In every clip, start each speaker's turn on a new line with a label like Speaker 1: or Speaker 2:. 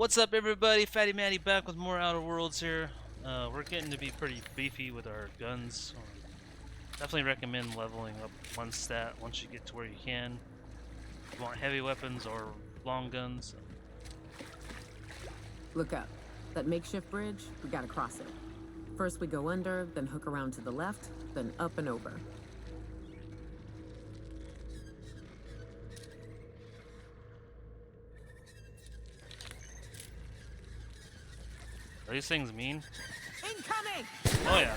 Speaker 1: What's up, everybody? Fatty Matty back with more Outer Worlds here. We're getting to be pretty beefy with our guns. Definitely recommend leveling up one stat once you get to where you can. If you want heavy weapons or long guns.
Speaker 2: Look up. That makeshift bridge, we gotta cross it. First we go under, then hook around to the left, then up and over.
Speaker 1: Are these things mean?
Speaker 2: Incoming!
Speaker 1: Oh yeah.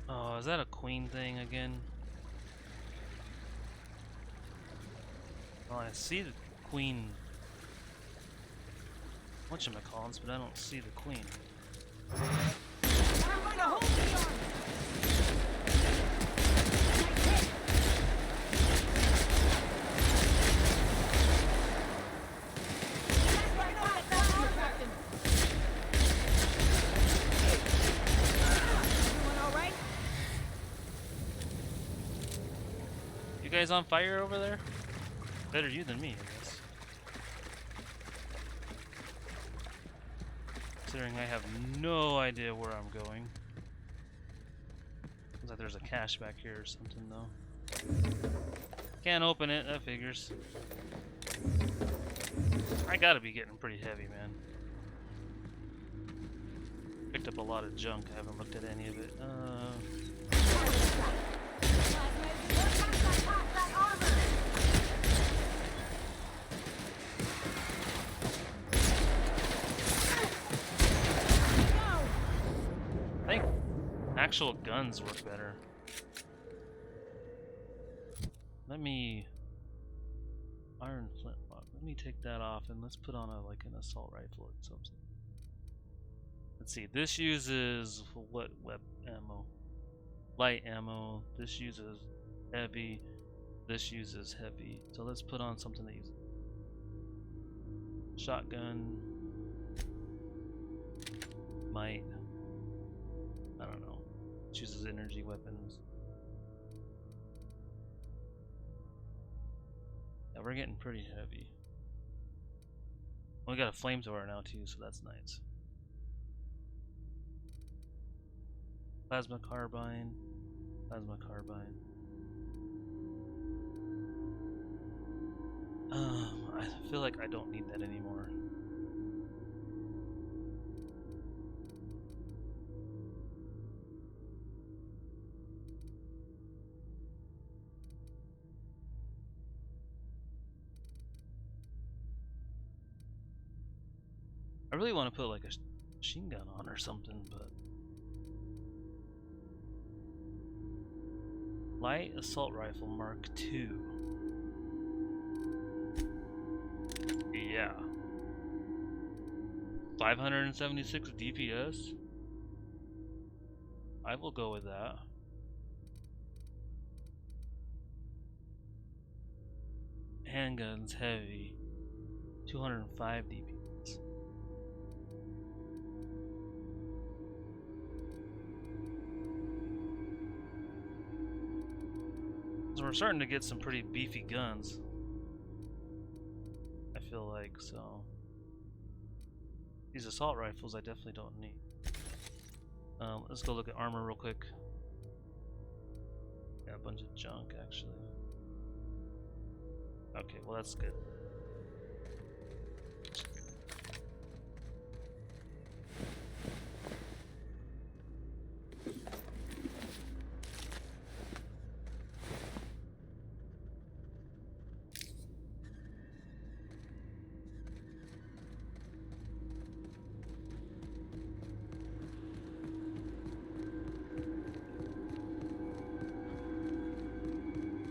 Speaker 1: Oh, is that a queen thing again? Well, I see the queen whatchamacallits, but I don't see the queen. You guys on fire over there? Better you than me, I guess. Considering I have no idea where I'm going. Looks like there's a cache back here or something, though. Can't open it, that figures. I gotta be getting pretty heavy, man. Picked up a lot of junk, I haven't looked at any of it. I think actual guns work better. Let me iron flintlock. Let me take that off and let's put on an assault rifle or something. Let's see. This uses what ammo? Light ammo. This uses heavy. This uses heavy. So let's put on something that uses shotgun. Might. I don't know. Chooses energy weapons. Yeah, we're getting pretty heavy. We got a flamethrower now too, so that's nice. Plasma carbine. Plasma carbine. I feel like I don't need that anymore. I really want to put like a machine gun on or something, but light assault rifle Mark II. Yeah. 576 DPS? I will go with that. Handguns heavy. 205 DPS. So we're starting to get some pretty beefy guns. I feel like, so. These assault rifles I definitely don't need. Let's go look at armor real quick. Got a bunch of junk actually. Okay, well that's good.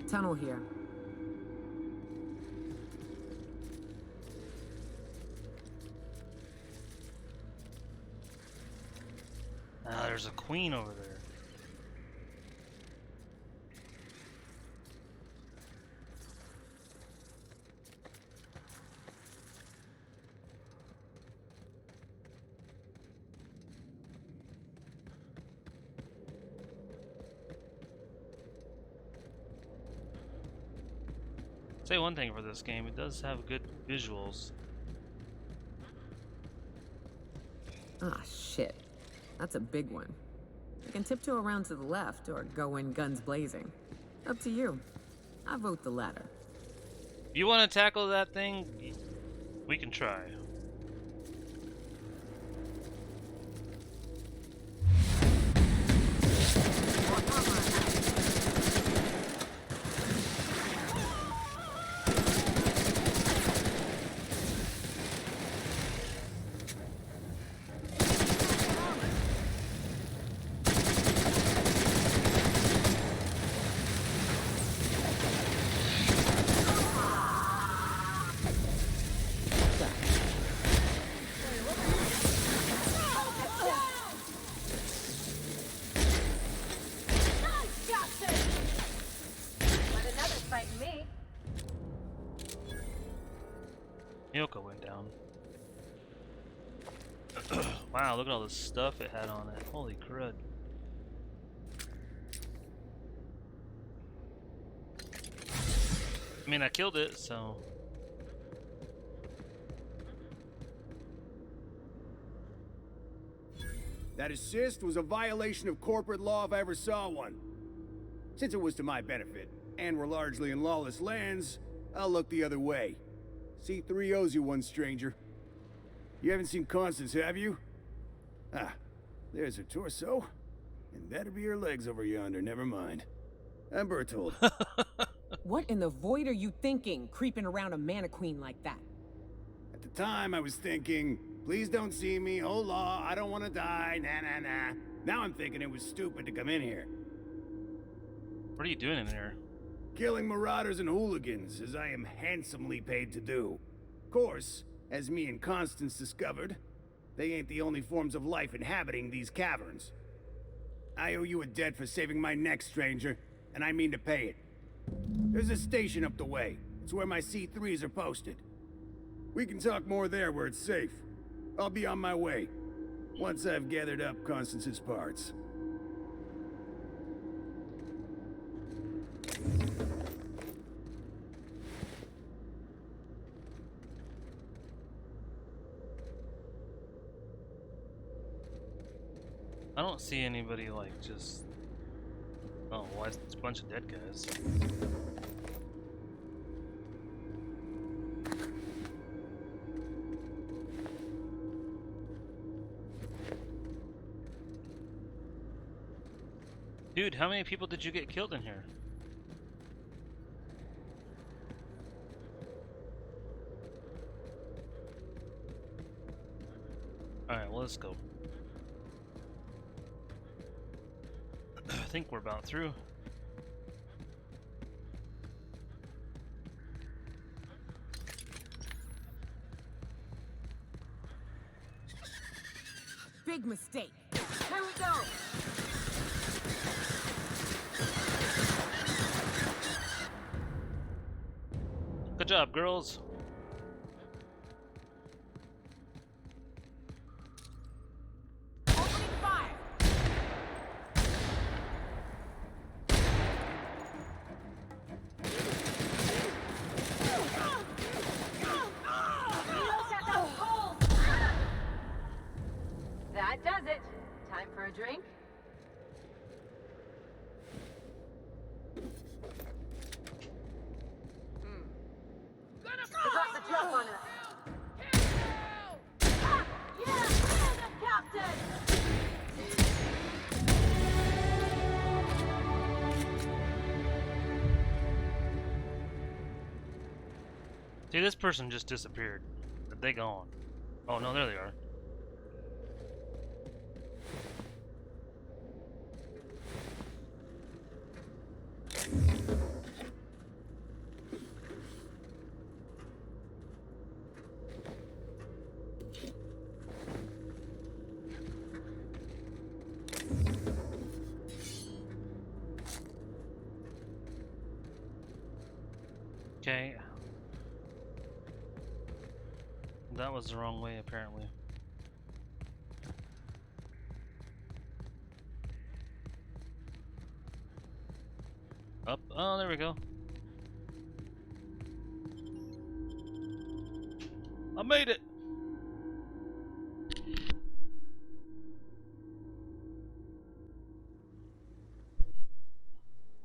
Speaker 2: Tunnel here.
Speaker 1: Ah, there's a queen over there. Say one thing for this game, it does have good visuals.
Speaker 2: Ah, shit. That's a big one. You can tiptoe around to the left or go in guns blazing. Up to you. I vote the latter.
Speaker 1: You want to tackle that thing? We can try. Yoko went down. Wow, look at all the stuff it had on it. Holy crud. I mean, I killed it, so...
Speaker 3: That assist was a violation of corporate law if I ever saw one. Since it was to my benefit, and we're largely in lawless lands, I'll look the other way. C3 owes you one, stranger. You haven't seen Constance, have you? Ah, there's her torso. And that'll be her legs over yonder, never mind. I'm Bertold.
Speaker 2: What in the void are you thinking, creeping around a mannequin like that?
Speaker 3: At the time, I was thinking, please don't see me, oh law, I don't want to die, nah. Now I'm thinking it was stupid to come in here.
Speaker 1: What are you doing in here?
Speaker 3: Killing marauders and hooligans, as I am handsomely paid to do. Of course, as me and Constance discovered, they ain't the only forms of life inhabiting these caverns. I owe you a debt for saving my neck, stranger, and I mean to pay it. There's a station up the way. It's where my C3s are posted. We can talk more there where it's safe. I'll be on my way, once I've gathered up Constance's parts.
Speaker 1: I don't see anybody like just... Oh, why is it's a bunch of dead guys? Dude, how many people did you get killed in here? Alright, well, let's go. I think we're about through.
Speaker 2: Big mistake. Here we go.
Speaker 1: Good job, girls.
Speaker 2: Opening fire.
Speaker 4: That does it. Time for a drink? They got the drop on us. Ah, yeah, the captain!
Speaker 1: See, this person just disappeared. Are they gone? Oh no, there they are. Okay. That was the wrong way, apparently. Up. Oh, there we go. I made it!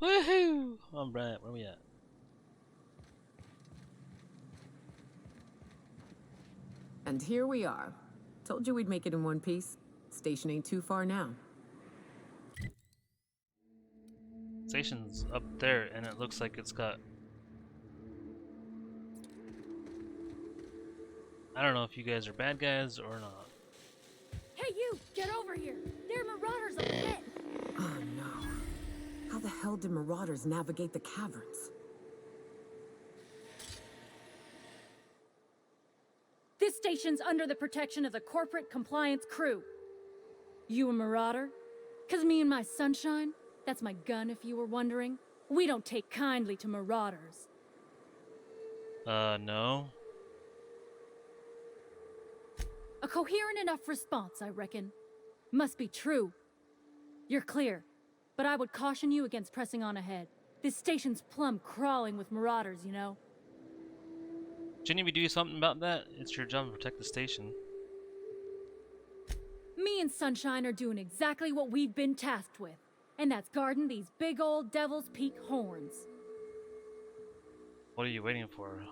Speaker 1: Woohoo! Alright, where we at?
Speaker 2: And here we are. Told you we'd make it in one piece. Station ain't too far now.
Speaker 1: Station's up there, and it looks like it's got... I don't know if you guys are bad guys or not.
Speaker 4: Hey, you! Get over here! There are marauders up ahead!
Speaker 2: Oh no. How the hell did marauders navigate the caverns?
Speaker 4: This station's under the protection of the corporate compliance crew. You a marauder? 'Cause me and my sunshine, that's my gun if you were wondering, we don't take kindly to marauders.
Speaker 1: No.
Speaker 4: A coherent enough response, I reckon. Must be true. You're clear, but I would caution you against pressing on ahead. This station's plumb crawling with marauders, you know.
Speaker 1: Shouldn't you do something about that? It's your job to protect the station.
Speaker 4: Me and Sunshine are doing exactly what we've been tasked with, and that's guarding these big old Devil's Peak horns.
Speaker 1: What are you waiting for?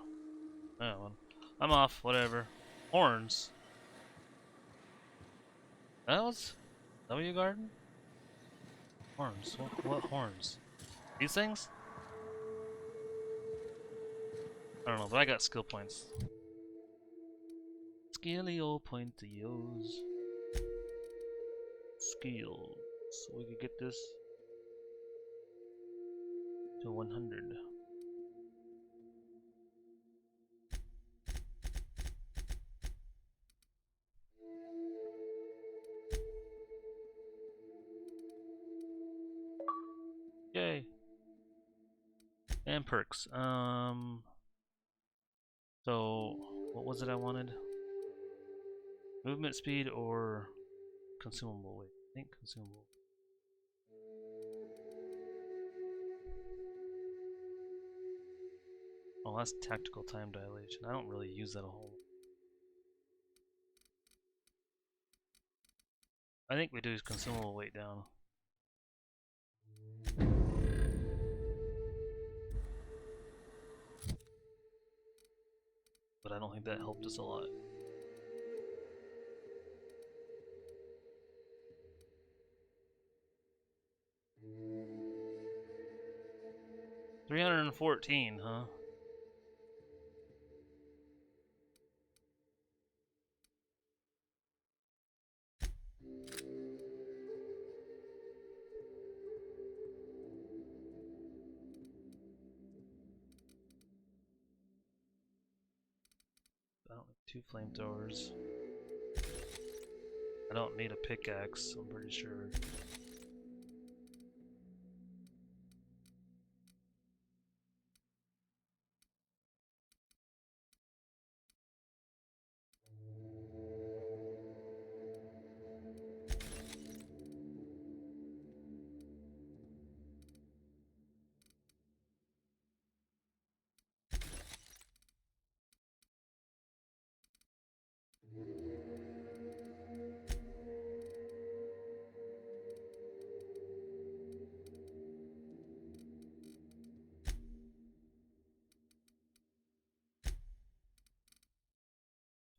Speaker 1: Oh, well, I'm off, whatever. Horns? Is that what you garden? Horns? What horns? These things? I don't know, but I got skill points. Skilly old pointy-os. Skills. So we could get this to 100. Yay. And perks. So what was it I wanted? Movement speed or consumable weight? I think consumable. Oh, that's tactical time dilation. I don't really use that a whole lot. I think we do consumable weight down. But I don't think that helped us a lot. $314, huh? I don't need 2 flamethrowers. I don't need a pickaxe, I'm pretty sure.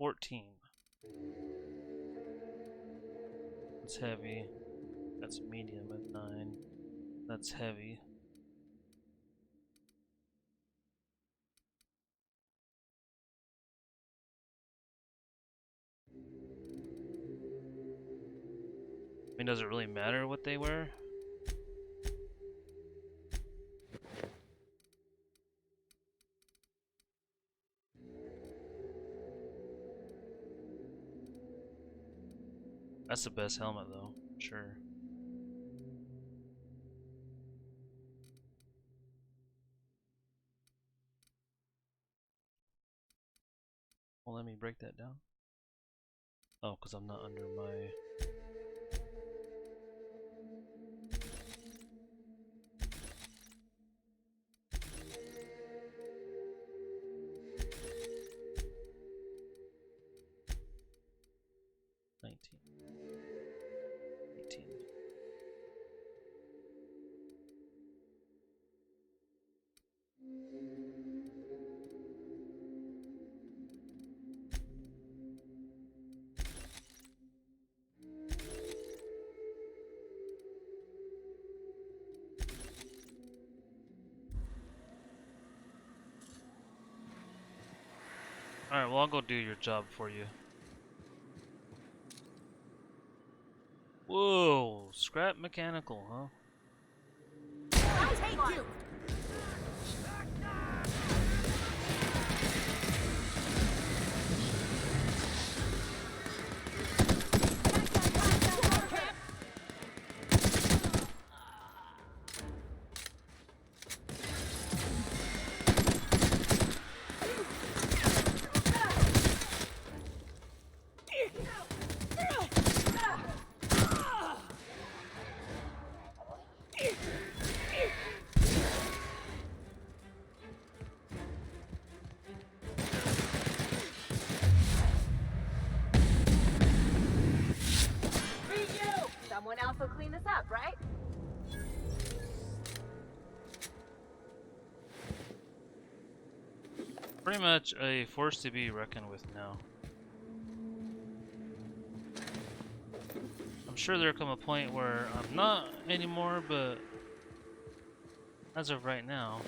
Speaker 1: $14. That's heavy. That's medium at 9. That's heavy. I mean, does it really matter what they wear? That's the best helmet though, sure. Well, let me break that down. Oh, because I'm not under my... Alright, well, I'll go do your job for you. Whoa, scrap mechanical, huh?
Speaker 2: I'll take you!
Speaker 5: Someone else will clean this up, right?
Speaker 1: Pretty much a force to be reckoned with now. I'm sure there'll come a point where I'm not anymore, but as of right now,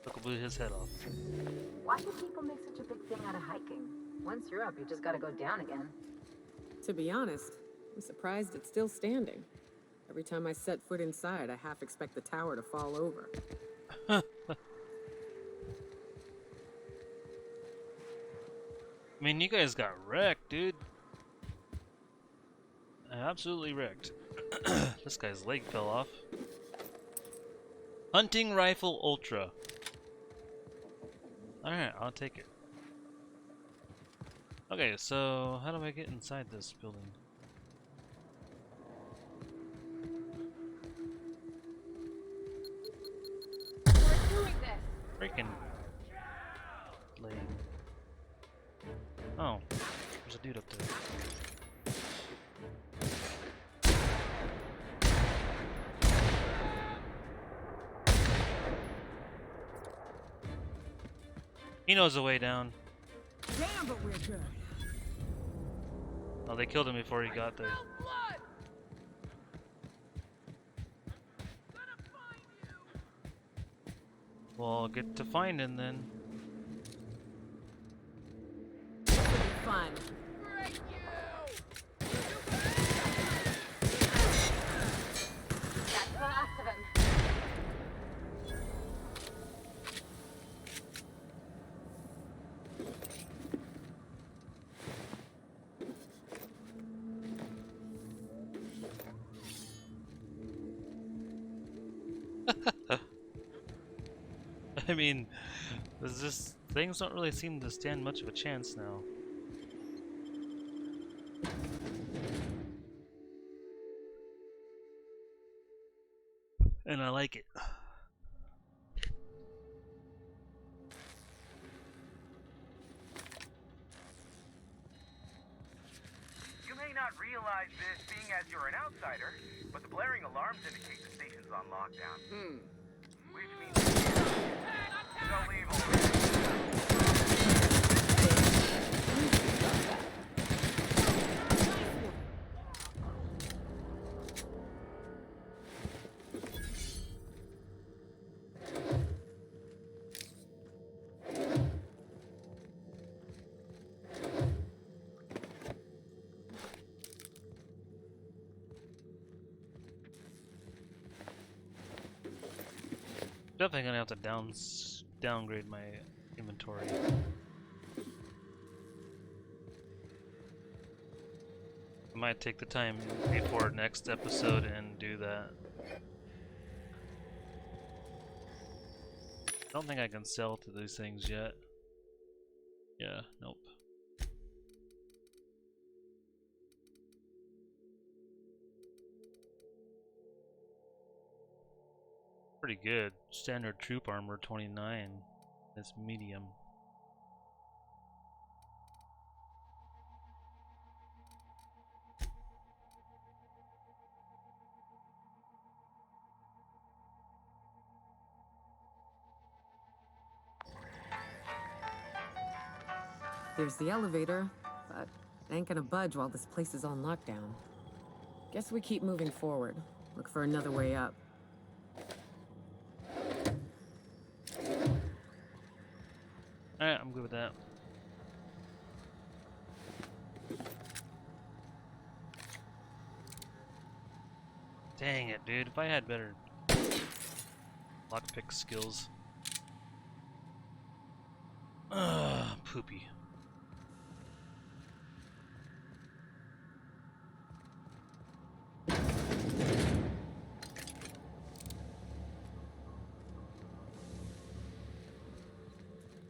Speaker 1: look, blew his head off.
Speaker 5: Why do people make such a big thing out of hiking? Once you're up, you just gotta go down again.
Speaker 2: To be honest, I'm surprised it's still standing. Every time I set foot inside, I half expect the tower to fall over.
Speaker 1: I mean, you guys got wrecked, dude. Absolutely wrecked. This guy's leg fell off. Hunting rifle ultra. Alright, I'll take it. Okay, so how do I get inside this building?
Speaker 5: We're doing this!
Speaker 1: Freaking leg. Oh, there's a dude up there. He knows the way down.
Speaker 2: Damn, but we're good.
Speaker 1: Oh, they killed him before he got there. Well, get to finding then.
Speaker 2: Fun.
Speaker 5: That's the last of him.
Speaker 1: I mean, there's just things don't really seem to stand much of a chance now. And I like it.
Speaker 6: You may not realize this being as you're an outsider, but the blaring alarms indicate the station's on lockdown. Which means don't leave already.
Speaker 1: Definitely gonna have to downgrade my inventory. I might take the time before next episode and do that. I don't think I can sell to these things yet. Yeah, nope. Pretty good. Standard troop armor 29. It's medium.
Speaker 2: There's the elevator, but it ain't gonna budge while this place is on lockdown. Guess we keep moving forward. Look for another way up.
Speaker 1: Alright, I'm good with that. Dang it, dude. If I had better lockpick skills. Poopy.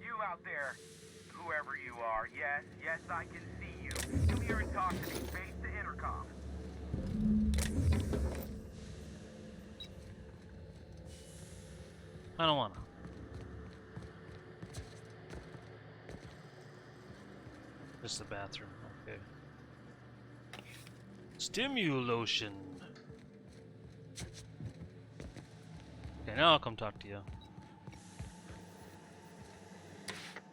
Speaker 6: You out there, whoever you are, yes, I can see you. Come here and talk to me, face the intercom.
Speaker 1: I don't wanna. Just the bathroom, okay. Stimulation. Okay, now I'll come talk to you.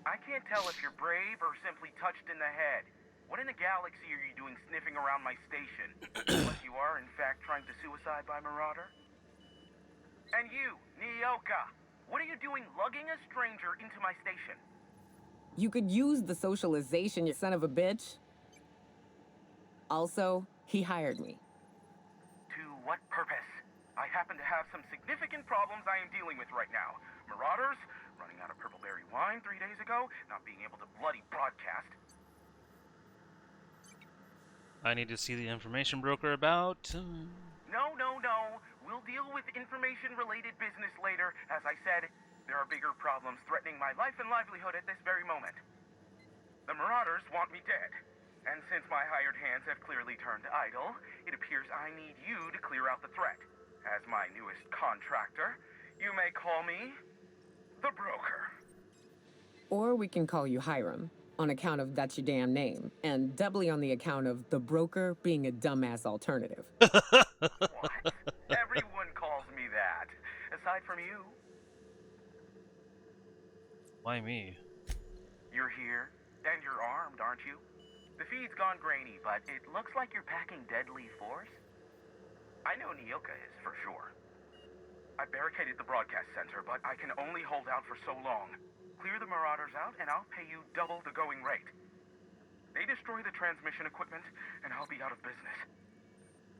Speaker 6: I can't tell if you're brave or simply touched in the head. What in the galaxy are you doing sniffing around my station? Unless you are, in fact, trying to suicide by Marauder? And you, Nyoka, what are you doing lugging a stranger into my station?
Speaker 2: You could use the socialization, you son of a bitch. Also, he hired me.
Speaker 6: To what purpose? I happen to have some significant problems I am dealing with right now. Marauders, running out of purple berry wine 3 days ago, not being able to bloody broadcast.
Speaker 1: I need to see the information broker about...
Speaker 6: No. We'll deal with information-related business later. As I said, there are bigger problems threatening my life and livelihood at this very moment. The Marauders want me dead. And since my hired hands have clearly turned idle, it appears I need you to clear out the threat. As my newest contractor, you may call me the Broker.
Speaker 2: Or we can call you Hiram, on account of that's your damn name, and doubly on the account of the broker being a dumbass alternative.
Speaker 6: What? Everyone calls me that. Aside from you.
Speaker 1: Why me?
Speaker 6: You're here, and you're armed, aren't you? The feed's gone grainy, but it looks like you're packing deadly force. I know Nyoka is, for sure. I barricaded the broadcast center, but I can only hold out for so long. Clear the Marauders out, and I'll pay you double the going rate. They destroy the transmission equipment, and I'll be out of business.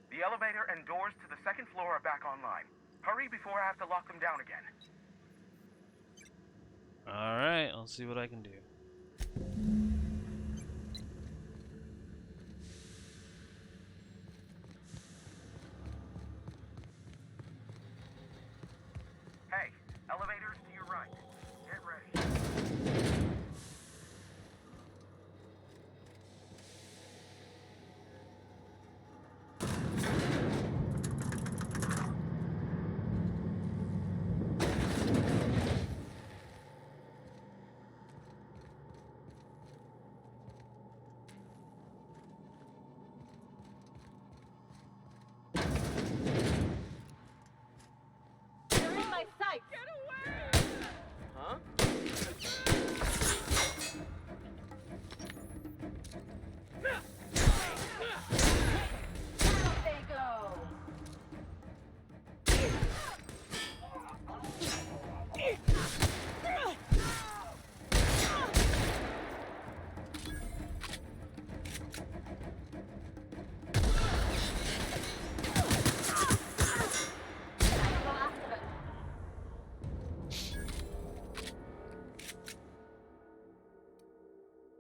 Speaker 6: The elevator and doors to the second floor are back online. Hurry before I have to lock them down again.
Speaker 1: Alright, I'll see what I can do.
Speaker 6: Hey, elevators to your right. Get ready.
Speaker 5: You're in my sight!
Speaker 6: Huh?
Speaker 5: Down they go! That's the last of it.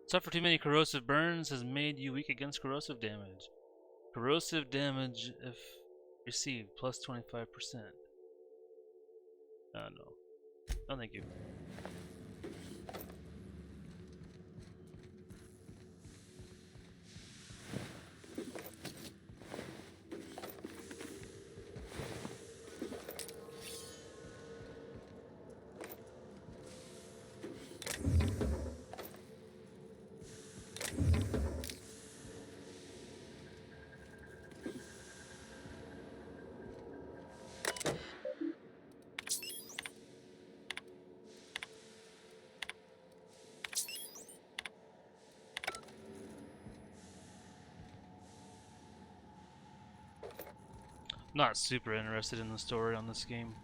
Speaker 1: Suffer too many corrosive burns has made you weak against corrosive damage. Corrosive damage if received plus 25%. No. No, thank you. Not super interested in the story on this game.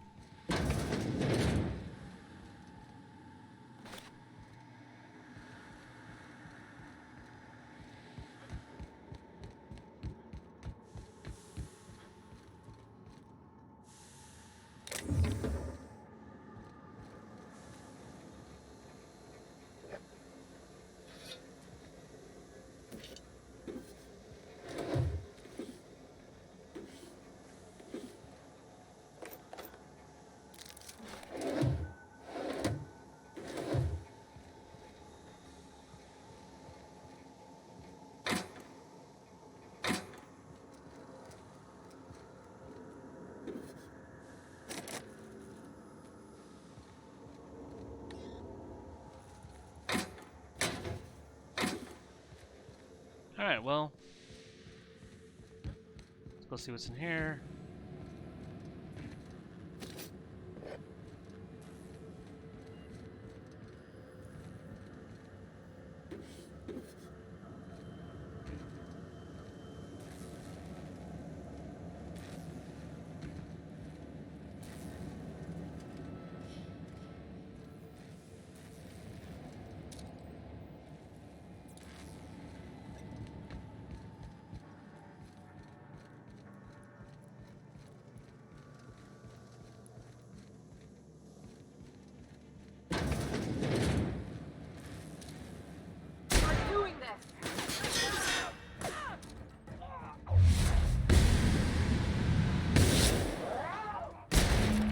Speaker 1: Alright, well. Let's go see what's in here.
Speaker 5: We're doing this!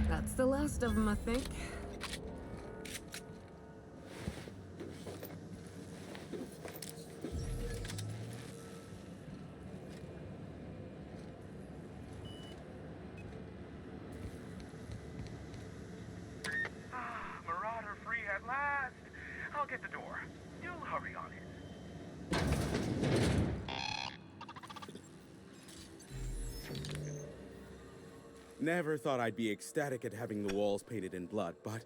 Speaker 2: That's the last of them, I think.
Speaker 6: Marauder free at last. I'll get the door. You'll hurry on it.
Speaker 7: Never thought I'd be ecstatic at having the walls painted in blood, but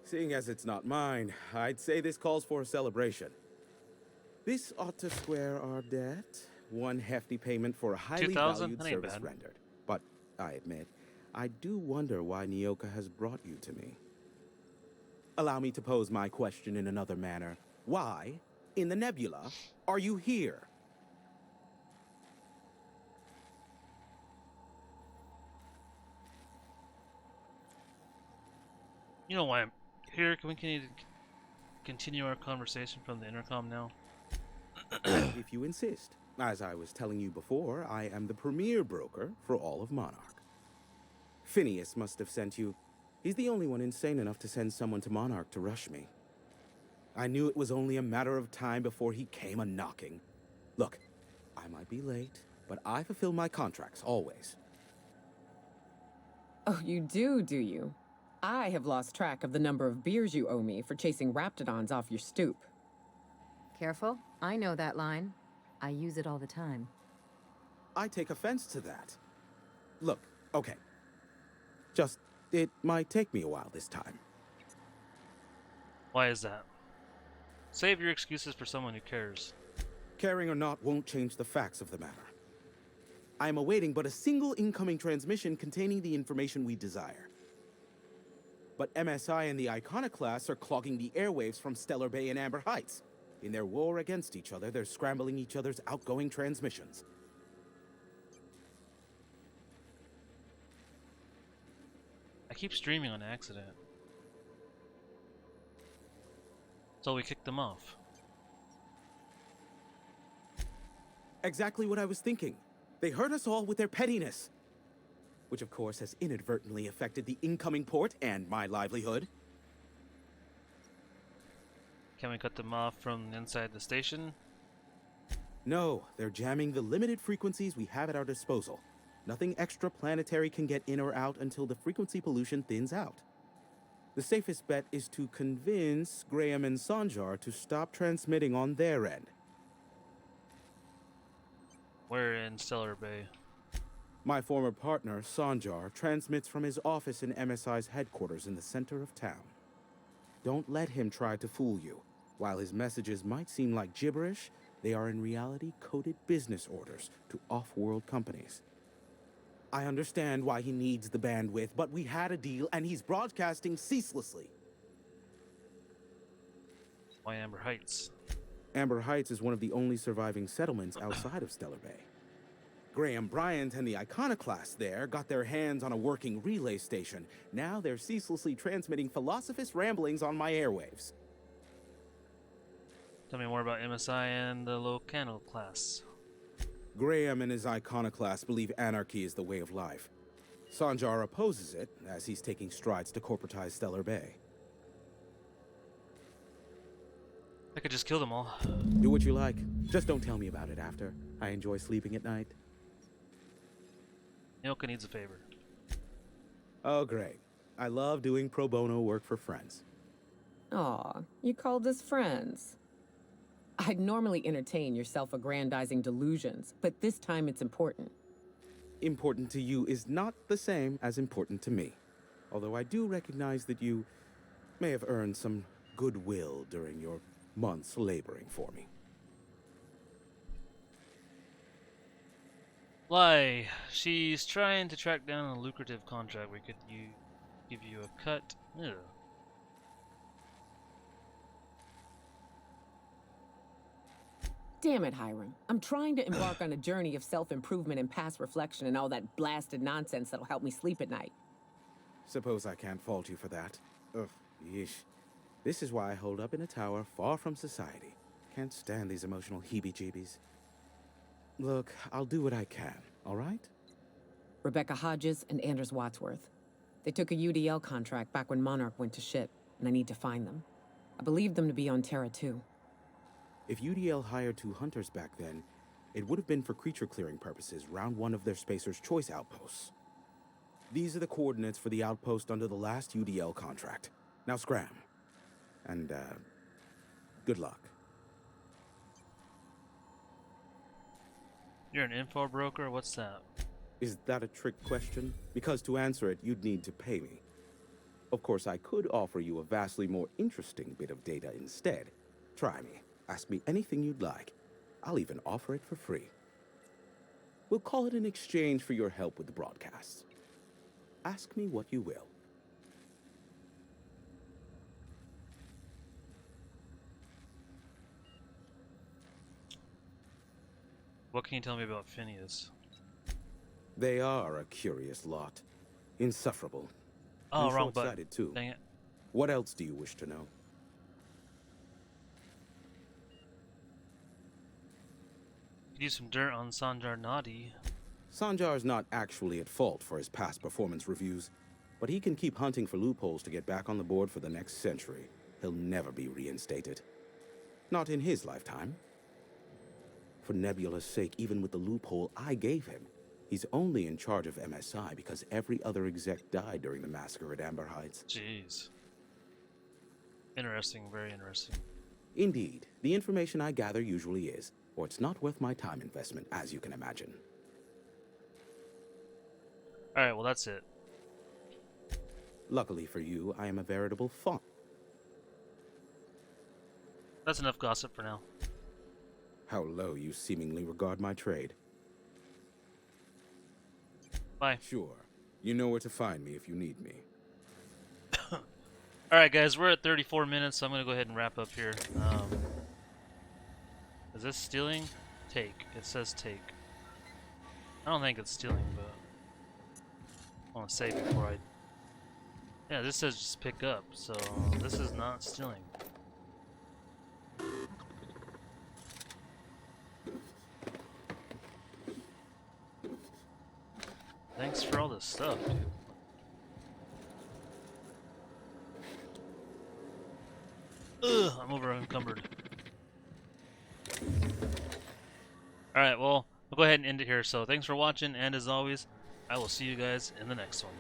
Speaker 7: seeing as it's not mine, I'd say this calls for a celebration. This ought to square our debt. One hefty payment for a highly
Speaker 1: 2,000?
Speaker 7: valued
Speaker 1: That ain't
Speaker 7: service
Speaker 1: bad.
Speaker 7: rendered. But I admit, I do wonder why Nyoka has brought you to me. Allow me to pose my question in another manner. Why, in the nebula, are you here?
Speaker 1: You know why I'm here? Can we continue our conversation from the intercom now?
Speaker 7: If you insist. As I was telling you before, I am the premier broker for all of Monarch. Phineas must have sent you. He's the only one insane enough to send someone to Monarch to rush me. I knew it was only a matter of time before he came a-knocking. Look, I might be late, but I fulfill my contracts, always.
Speaker 2: Oh, you do you? I have lost track of the number of beers you owe me for chasing raptidons off your stoop.
Speaker 5: Careful, I know that line. I use it all the time.
Speaker 7: I take offense to that. Look, okay. Just, it might take me a while this time.
Speaker 1: Why is that? Save your excuses for someone who cares.
Speaker 7: Caring or not won't change the facts of the matter. I am awaiting but a single incoming transmission containing the information we desire. But MSI and the Iconoclasts are clogging the airwaves from Stellar Bay and Amber Heights. In their war against each other, they're scrambling each other's outgoing transmissions.
Speaker 1: I keep streaming on accident. So we kicked them off.
Speaker 7: Exactly what I was thinking. They hurt us all with their pettiness. Which of course has inadvertently affected the incoming port and my livelihood.
Speaker 1: Can we cut them off from inside the station?
Speaker 7: No, they're jamming the limited frequencies we have at our disposal. Nothing extraplanetary can get in or out until the frequency pollution thins out. The safest bet is to convince Graham and Sanjar to stop transmitting on their end.
Speaker 1: We're in Stellar Bay.
Speaker 7: My former partner, Sanjar, transmits from his office in MSI's headquarters in the center of town. Don't let him try to fool you. While his messages might seem like gibberish, they are in reality coded business orders to off-world companies. I understand why he needs the bandwidth, but we had a deal and he's broadcasting ceaselessly.
Speaker 1: Why Amber Heights?
Speaker 7: Amber Heights is one of the only surviving settlements outside of Stellar Bay. Graham Bryant and the Iconoclasts there got their hands on a working relay station. Now they're ceaselessly transmitting philosophist ramblings on my airwaves.
Speaker 1: Tell me more about MSI and the Locano class.
Speaker 7: Graham and his Iconoclasts believe anarchy is the way of life. Sanjar opposes it, as he's taking strides to corporatize Stellar Bay.
Speaker 1: I could just kill them all.
Speaker 7: Do what you like. Just don't tell me about it after. I enjoy sleeping at night.
Speaker 1: Nyoka needs a favor.
Speaker 7: Oh, great. I love doing pro bono work for friends.
Speaker 2: Aw, you called us friends. I'd normally entertain your self-aggrandizing delusions, but this time it's important.
Speaker 7: Important to you is not the same as important to me. Although I do recognize that you may have earned some goodwill during your months laboring for me.
Speaker 1: Lie. She's trying to track down a lucrative contract. We could give you a cut. Ew.
Speaker 2: Damn it, Hiram. I'm trying to embark on a journey of self-improvement and past reflection and all that blasted nonsense that'll help me sleep at night.
Speaker 7: Suppose I can't fault you for that. Ugh, yeesh. This is why I hold up in a tower far from society. Can't stand these emotional heebie-jeebies. Look, I'll do what I can, all right?
Speaker 2: Rebecca Hodges and Anders Wadsworth. They took a UDL contract back when Monarch went to shit, and I need to find them. I believe them to be on Terra 2.
Speaker 7: If UDL hired 2 hunters back then, it would have been for creature clearing purposes round one of their Spacer's Choice outposts. These are the coordinates for the outpost under the last UDL contract. Now scram. And, good luck.
Speaker 1: You're an info broker? What's that?
Speaker 7: Is that a trick question? Because to answer it, you'd need to pay me. Of course, I could offer you a vastly more interesting bit of data instead. Try me. Ask me anything you'd like. I'll even offer it for free. We'll call it an exchange for your help with the broadcasts. Ask me what you will.
Speaker 1: What can you tell me about Phineas?
Speaker 7: They are a curious lot. Insufferable.
Speaker 1: Oh,
Speaker 7: And
Speaker 1: wrong button.
Speaker 7: short-sighted, too.
Speaker 1: Dang it.
Speaker 7: What else do you wish to know?
Speaker 1: Could use some dirt on Sanjar Nadi.
Speaker 7: Sanjar's not actually at fault for his past performance reviews, but he can keep hunting for loopholes to get back on the board for the next century. He'll never be reinstated. Not in his lifetime. For Nebula's sake, even with the loophole I gave him, he's only in charge of MSI because every other exec died during the massacre at Amber Heights.
Speaker 1: Jeez. Interesting, very interesting.
Speaker 7: Indeed, the information I gather usually is, or it's not worth my time investment, as you can imagine.
Speaker 1: Alright, well that's it.
Speaker 7: Luckily for you, I am a veritable fawn.
Speaker 1: That's enough gossip for now.
Speaker 7: How low you seemingly regard my trade.
Speaker 1: Bye.
Speaker 7: Sure. You know where to find me if you need me.
Speaker 1: Alright guys, we're at 34 minutes, so I'm gonna go ahead and wrap up here. Is this stealing? Take. It says take. I don't think it's stealing, but I want to save before I... Yeah, this says just pick up, so this is not stealing. Thanks for all this stuff, dude. Ugh, I'm over encumbered. Alright, well, I'll go ahead and end it here. So thanks for watching, and as always, I will see you guys in the next one.